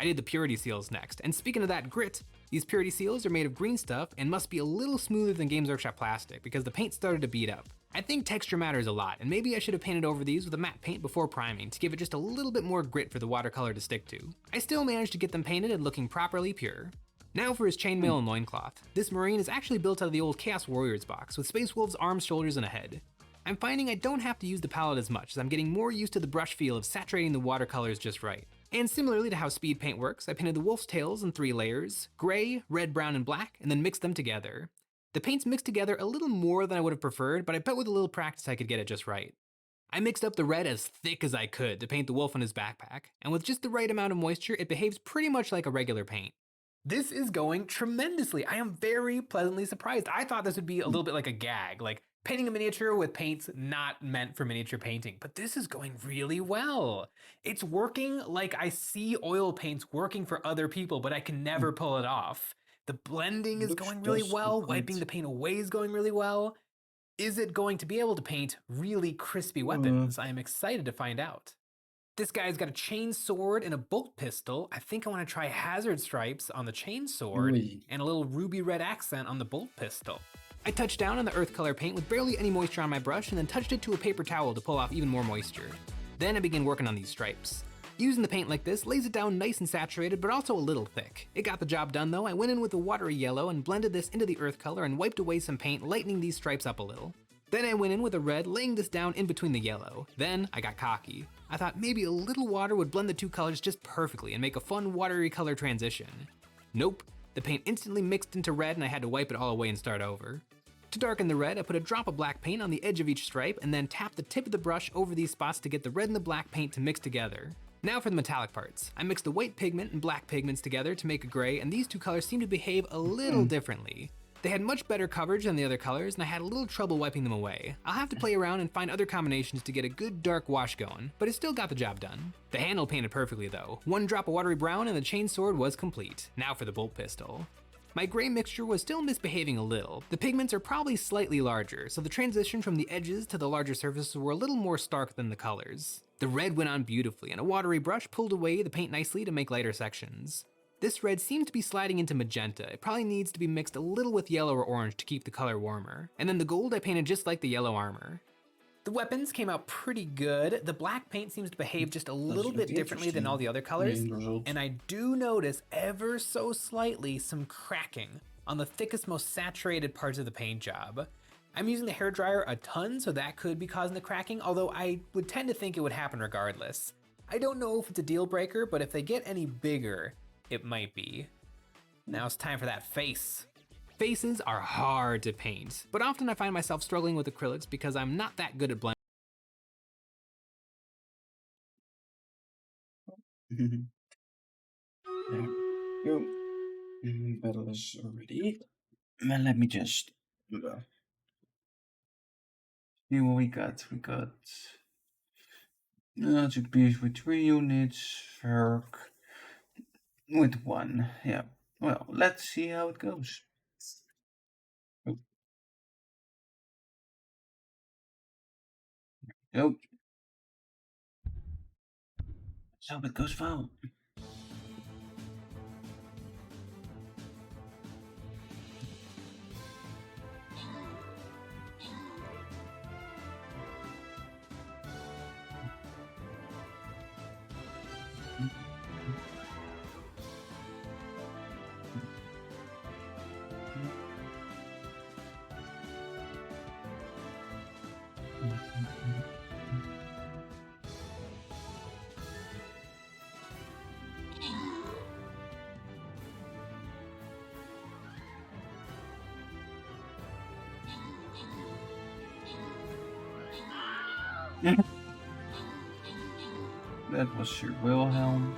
I did the purity seals next, and speaking of that grit, these purity seals are made of green stuff and must be a little smoother than Games Workshop plastic because the paint started to beat up. I think texture matters a lot, and maybe I should have painted over these with a matte paint before priming to give it just a little bit more grit for the watercolor to stick to. I still managed to get them painted and looking properly pure. Now for his chainmail and loincloth. This Marine is actually built out of the old Chaos Warriors box with Space Wolf's arms, shoulders, and a head. I'm finding I don't have to use the palette as much as I'm getting more used to the brush feel of saturating the watercolors just right. And similarly to how speed paint works, I painted the wolf's tails in 3 layers, gray, red, brown, and black, and then mixed them together. The paints mixed together a little more than I would have preferred, but I bet with a little practice I could get it just right. I mixed up the red as thick as I could to paint the wolf on his backpack, and with just the right amount of moisture, it behaves pretty much like a regular paint. This is going tremendously. I am very pleasantly surprised. I thought this would be a little bit like a gag, like painting a miniature with paints not meant for miniature painting, but this is going really well. It's working like I see oil paints working for other people, but I can never pull it off. The blending is going really well, wiping the paint away is going really well. Is it going to be able to paint really crispy weapons? I am excited to find out. This guy's got a chain sword and a bolt pistol. I think I want to try hazard stripes on the chain sword and a little ruby red accent on the bolt pistol. I touched down on the earth color paint with barely any moisture on my brush and then touched it to a paper towel to pull off even more moisture. Then I began working on these stripes. Using the paint like this lays it down nice and saturated, but also a little thick. It got the job done though. I went in with a watery yellow and blended this into the earth color and wiped away some paint, lightening these stripes up a little. Then I went in with a red, laying this down in between the yellow. Then I got cocky. I thought maybe a little water would blend the 2 colors just perfectly and make a fun watery color transition. Nope, the paint instantly mixed into red and I had to wipe it all away and start over. To darken the red, I put a drop of black paint on the edge of each stripe and then tapped the tip of the brush over these spots to get the red and the black paint to mix together. Now for the metallic parts. I mixed the white pigment and black pigments together to make a gray, and these 2 colors seem to behave a little differently. They had much better coverage than the other colors, and I had a little trouble wiping them away. I'll have to play around and find other combinations to get a good dark wash going, but it still got the job done. The handle painted perfectly though. 1 drop of watery brown and the chain sword was complete. Now for the bolt pistol. My gray mixture was still misbehaving a little. The pigments are probably slightly larger, so the transition from the edges to the larger surfaces were a little more stark than the colors. The red went on beautifully, and a watery brush pulled away the paint nicely to make lighter sections. This red seems to be sliding into magenta. It probably needs to be mixed a little with yellow or orange to keep the color warmer. And then the gold I painted just like the yellow armor. The weapons came out pretty good. The black paint seems to behave just a little bit differently than all the other colors. And I do notice ever so slightly some cracking on the thickest, most saturated parts of the paint job. I'm using the hairdryer a ton, so that could be causing the cracking, although I would tend to think it would happen regardless. I don't know if it's a deal breaker, but if they get any bigger, it might be. Now it's time for that face. Faces are hard to paint, but often I find myself struggling with acrylics because I'm not that good at blending. There we go. Battle is ready. Well, let me just see what we got. We got Magic Beast with 3 units, Ferg with 1. Yeah. Well, let's see how it goes. Go. Let's hope it goes well. That was Sir Wilhelm.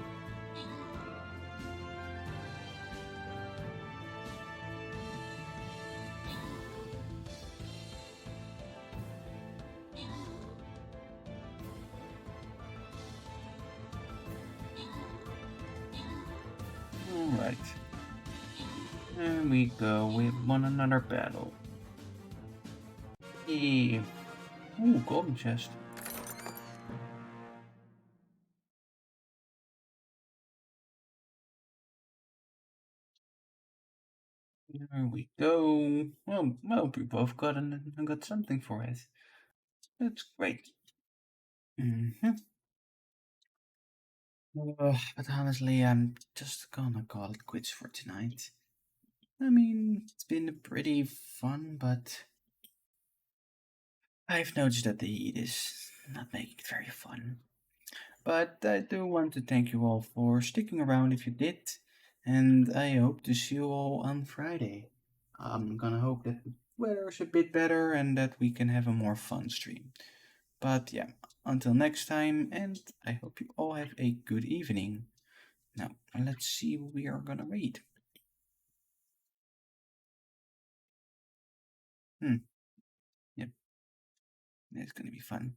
Alright. And we go with one another battle. Yeah. Ooh, golden chest. There we go. Well, we both got something for it. That's great. But honestly, I'm just gonna call it quits for tonight. I mean, it's been pretty fun, but I've noticed that the heat is not making it very fun. But I do want to thank you all for sticking around if you did, and I hope to see you all on Friday. I'm gonna hope that the weather is a bit better and that we can have a more fun stream. But yeah, until next time, and I hope you all have a good evening. Now, let's see what we are gonna read. Yep. It's gonna be fun.